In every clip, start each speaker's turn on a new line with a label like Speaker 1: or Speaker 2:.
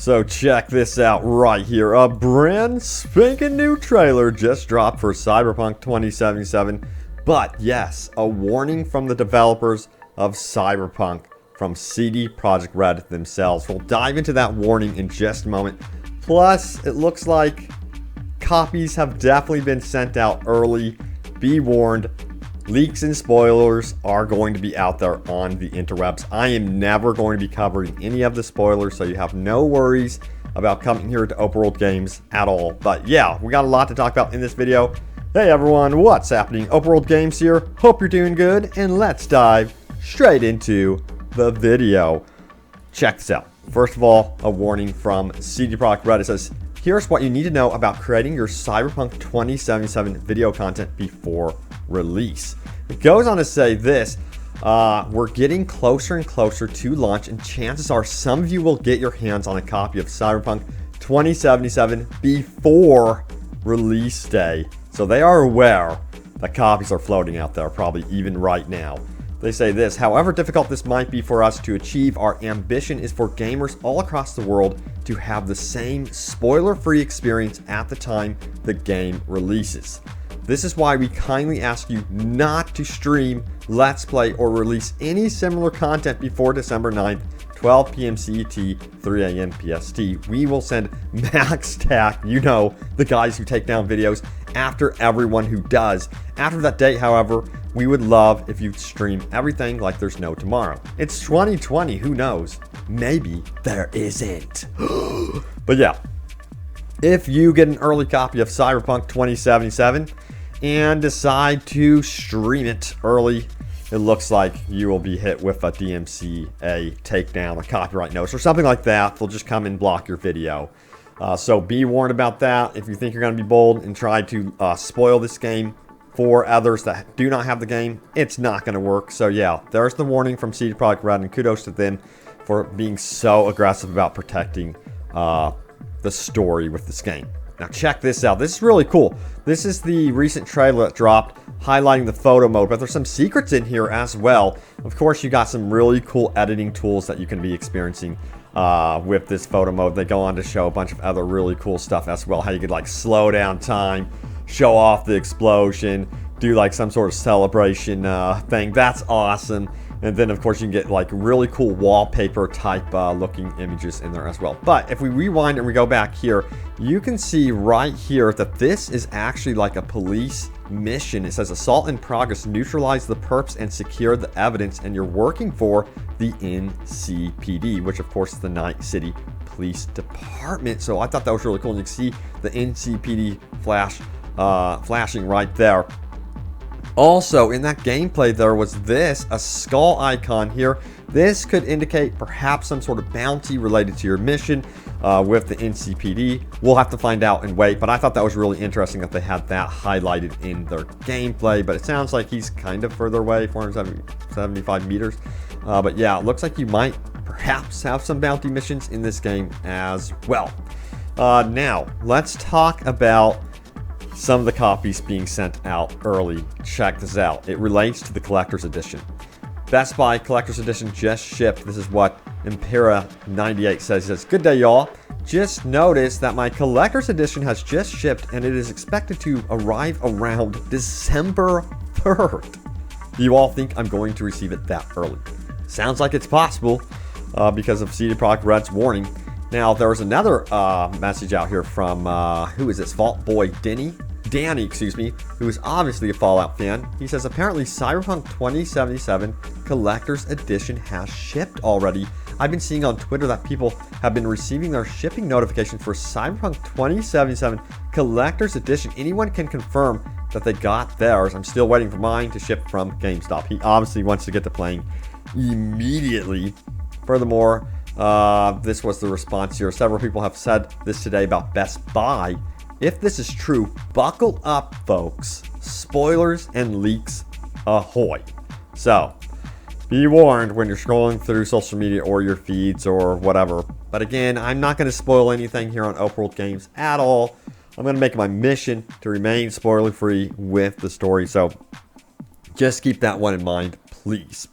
Speaker 1: So check this out right here. A brand spanking new trailer just dropped for Cyberpunk 2077. But yes, a warning from the developers of Cyberpunk from CD Projekt RED themselves. We'll dive into that warning in just a moment. Plus, it looks like copies have definitely been sent out early. Be warned, leaks and spoilers are going to be out there on the interwebs. I am never going to be covering any of the spoilers, so you have no worries about coming here to Open World Games at all. But yeah, we got a lot to talk about in this video. Hey everyone, what's happening? Open World Games here. Hope you're doing good, and let's dive straight into the video. Check this out. First of all, a warning from CD Projekt RED. It says, here's what you need to know about creating your Cyberpunk 2077 video content before release. It goes on to say this, we're getting closer and closer to launch, and chances are some of you will get your hands on a copy of Cyberpunk 2077 before release day. So they are aware that copies are floating out there, probably even right now. They say this, however difficult this might be for us to achieve, our ambition is for gamers all across the world to have the same spoiler-free experience at the time the game releases. This is why we kindly ask you not to stream, let's play, or release any similar content before December 9th, 12 p.m. CET, 3 a.m. PST. We will send max tack, you know, the guys who take down videos, after everyone who does. After that date, however, we would love if you'd stream everything like there's no tomorrow. It's 2020, who knows? Maybe there isn't. But yeah, if you get an early copy of Cyberpunk 2077 and decide to stream it early, it looks like you will be hit with a DMCA takedown, a copyright notice, or something like that. They'll just come and block your video. So be warned about that. If you think you're going to be bold and try to spoil this game for others that do not have the game, it's not going to work. So yeah, there's the warning from CD Projekt RED, and kudos to them for being so aggressive about protecting the story with this game. Now check this out. This is really cool. This is the recent trailer that dropped highlighting the photo mode, but there's some secrets in here as well. Of course, you got some really cool editing tools that you can be experiencing with this photo mode. They go on to show a bunch of other really cool stuff as well. How you could like slow down time, show off the explosion, do like some sort of celebration thing. That's awesome. And then, of course, you can get like really cool wallpaper type looking images in there as well. But if we rewind and we go back here, you can see right here that this is actually like a police mission. It says assault in progress, neutralize the perps and secure the evidence, and you're working for the NCPD, which of course is the Night City Police Department. So I thought that was really cool. And you can see the NCPD flashing right there. Also, in that gameplay, there was this, a skull icon here. This could indicate perhaps some sort of bounty related to your mission with the NCPD. We'll have to find out and wait, but I thought that was really interesting that they had that highlighted in their gameplay. But it sounds like he's kind of further away, 475 meters. But yeah, it looks like you might perhaps have some bounty missions in this game as well. Now, let's talk about some of the copies being sent out early. Check this out. It relates to the Collector's Edition. Best Buy Collector's Edition just shipped. This is what Impera98 says. He says, good day, y'all. Just noticed that my Collector's Edition has just shipped, and it is expected to arrive around December 3rd. Do you all think I'm going to receive it that early? Sounds like it's possible because of CD Projekt RED's warning. Now, there was another message out here from, who is this? Vault Boy Danny, excuse me, who is obviously a Fallout fan. He says, apparently Cyberpunk 2077 Collector's Edition has shipped already. I've been seeing on Twitter that people have been receiving their shipping notification for Cyberpunk 2077 Collector's Edition. Anyone can confirm that they got theirs. I'm still waiting for mine to ship from GameStop. He obviously wants to get to playing immediately. Furthermore, this was the response here. Several people have said this today about Best Buy. If this is true, buckle up, folks. Spoilers and leaks ahoy. So, be warned when you're scrolling through social media or your feeds or whatever. But again, I'm not going to spoil anything here on Open World Games at all. I'm going to make it my mission to remain spoiler-free with the story. So, just keep that one in mind, please.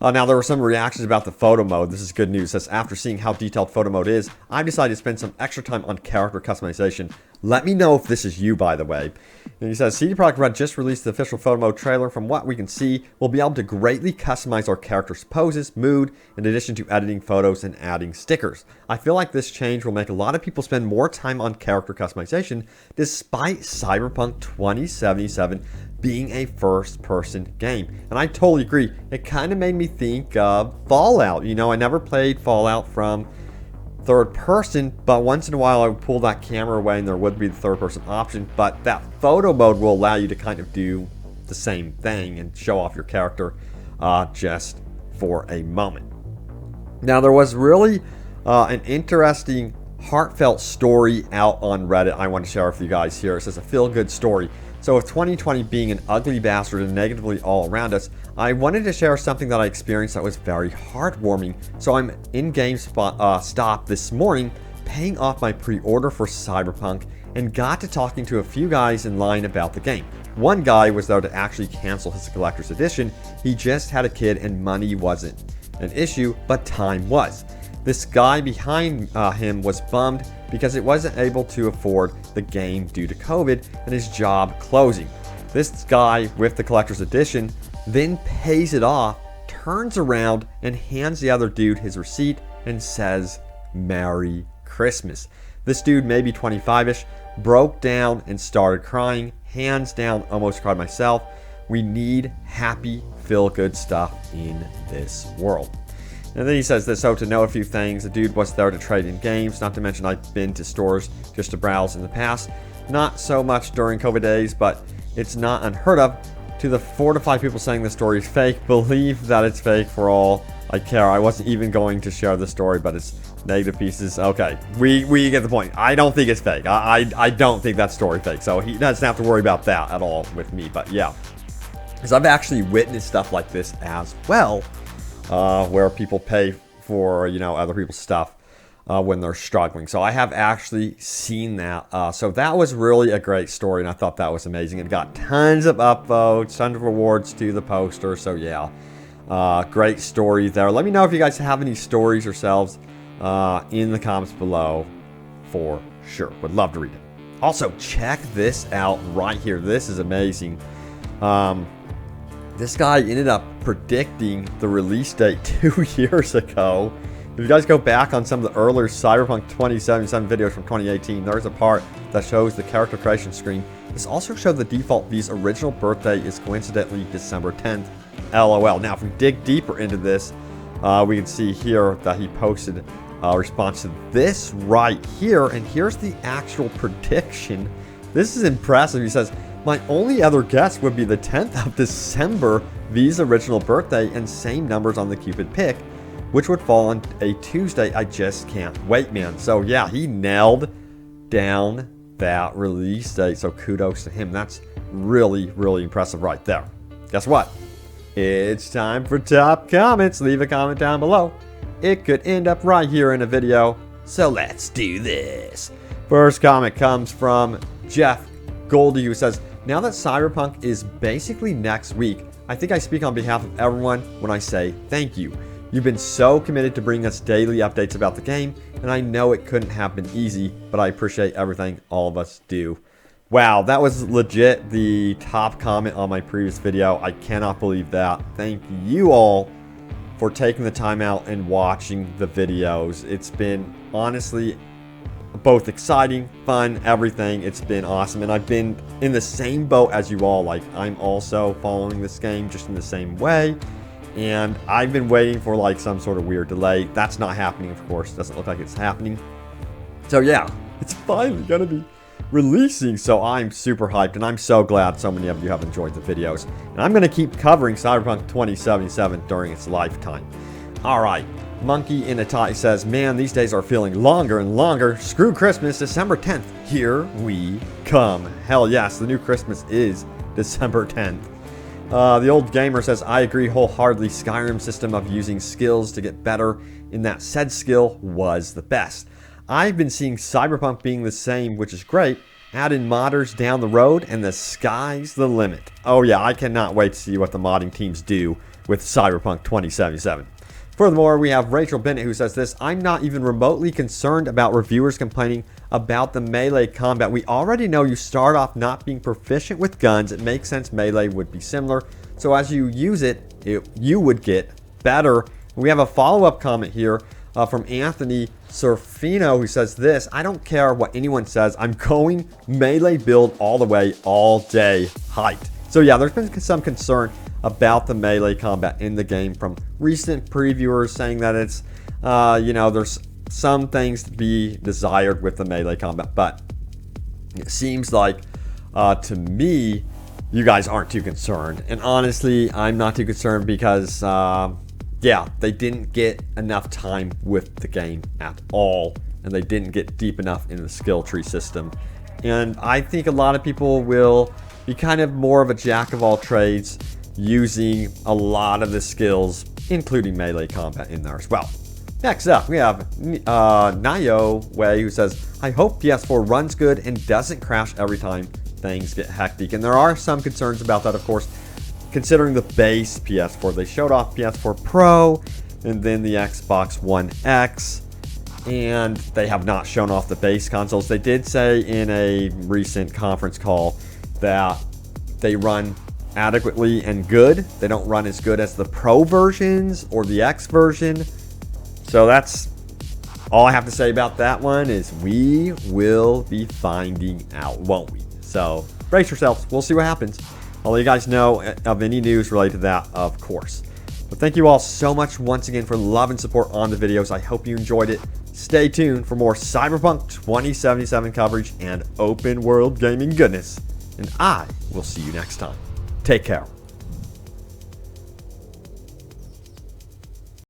Speaker 1: Now, there were some reactions about the photo mode. This is good news. It says, after seeing how detailed photo mode is, I've decided to spend some extra time on character customization. Let me know if this is you, by the way. And he says, CD Projekt RED just released the official photo mode trailer. From what we can see, we'll be able to greatly customize our characters' poses, mood, in addition to editing photos and adding stickers. I feel like this change will make a lot of people spend more time on character customization, despite Cyberpunk 2077 being a first-person game. And I totally agree. It kind of made me think of Fallout. You know, I never played Fallout from third person, but once in a while I would pull that camera away and there would be the third person option. But that photo mode will allow you to kind of do the same thing and show off your character just for a moment. Now, there was really an interesting, heartfelt story out on Reddit I want to share with you guys here. It says a feel-good story. So with 2020 being an ugly bastard and negatively all around us, I wanted to share something that I experienced that was very heartwarming. So I'm in GameStop this morning paying off my pre-order for Cyberpunk and got to talking to a few guys in line about the game. One guy was there to actually cancel his collector's edition. He just had a kid and money wasn't an issue, but time was. This guy behind him was bummed because it wasn't able to afford the game due to COVID and his job closing. This guy with the collector's edition then pays it off, turns around and hands the other dude his receipt and says, "Merry Christmas." This dude, maybe 25-ish, broke down and started crying. Hands down, almost cried myself. We need happy, feel-good stuff in this world. And then he says this, so to know a few things, the dude was there to trade in games, not to mention I've been to stores just to browse in the past. Not so much during COVID days, but it's not unheard of. To the 4 to 5 people saying the story is fake, believe that it's fake for all I care. I wasn't even going to share the story, but it's negative pieces. Okay, we get the point. I don't think it's fake. I don't think that story fake, so he doesn't have to worry about that at all with me, but yeah. Because I've actually witnessed stuff like this as well. Where people pay for, you know, other people's stuff when they're struggling. So I have actually seen that. So that was really a great story, and I thought that was amazing. It got tons of upvotes, tons of rewards to the poster. So yeah, great story there. Let me know if you guys have any stories yourselves in the comments below for sure. Would love to read it. Also, check this out right here. This is amazing. This guy ended up predicting the release date 2 years ago. If you guys go back on some of the earlier Cyberpunk 2077 videos from 2018, there's a part that shows the character creation screen. This also showed the default V's original birthday is coincidentally December 10th. LOL. Now, if we dig deeper into this, we can see here that he posted a response to this right here, and here's the actual prediction. This is impressive. He says, my only other guess would be the 10th of December, V's original birthday, and same numbers on the Cupid pick, which would fall on a Tuesday. I just can't wait, man. So yeah, he nailed down that release date, so kudos to him. That's really, really impressive right there. Guess what? It's time for top comments. Leave a comment down below. It could end up right here in a video, so let's do this. First comment comes from Jeff Goldie, who says, now that Cyberpunk is basically next week, I think I speak on behalf of everyone when I say thank you. You've been so committed to bringing us daily updates about the game, and I know it couldn't have been easy, but I appreciate everything all of us do. Wow, that was legit the top comment on my previous video. I cannot believe that. Thank you all for taking the time out and watching the videos. It's been honestly both exciting, fun, everything. It's been awesome, and I've been in the same boat as you all. Like, I'm also following this game just in the same way, and I've been waiting for like some sort of weird delay. That's not happening, of course. Doesn't look like it's happening. So yeah, it's finally gonna be releasing, so I'm super hyped, and I'm so glad so many of you have enjoyed the videos, and I'm gonna keep covering Cyberpunk 2077 during its lifetime. All right. Monkey in a Tie says, man, these days are feeling longer and longer. Screw Christmas, December 10th. Here we come. Hell yes, the new Christmas is December 10th. The old gamer says, I agree wholeheartedly. Skyrim's system of using skills to get better in that said skill was the best. I've been seeing Cyberpunk being the same, which is great. Add in modders down the road and the sky's the limit. Oh yeah, I cannot wait to see what the modding teams do with Cyberpunk 2077. Furthermore, we have Rachel Bennett who says this: I'm not even remotely concerned about reviewers complaining about the melee combat. We already know you start off not being proficient with guns. It makes sense melee would be similar. So as you use it, you would get better. We have a follow-up comment here from Anthony Serfino who says this: I don't care what anyone says. I'm going melee build all the way, all day, hyped. So yeah, there's been some concern about the melee combat in the game from recent previewers saying that it's, there's some things to be desired with the melee combat. But it seems like, to me, you guys aren't too concerned. And honestly, I'm not too concerned because, they didn't get enough time with the game at all. And they didn't get deep enough in the skill tree system. And I think a lot of people will be kind of more of a jack of all trades, using a lot of the skills, including melee combat in there as well. Next up, we have Nayo Way who says, I hope PS4 runs good and doesn't crash every time things get hectic. And there are some concerns about that, of course, considering the base PS4. They showed off PS4 Pro and then the Xbox One X, and they have not shown off the base consoles. They did say in a recent conference call that they run adequately and good. They don't run as good as the Pro versions or the X version. So that's all I have to say about that one. Is we will be finding out, won't we? So brace yourselves. We'll see what happens. I'll let you guys know of any news related to that, of course. But thank you all so much once again for love and support on the videos. I hope you enjoyed it. Stay tuned for more Cyberpunk 2077 coverage and open world gaming goodness. And I will see you next time. Take care.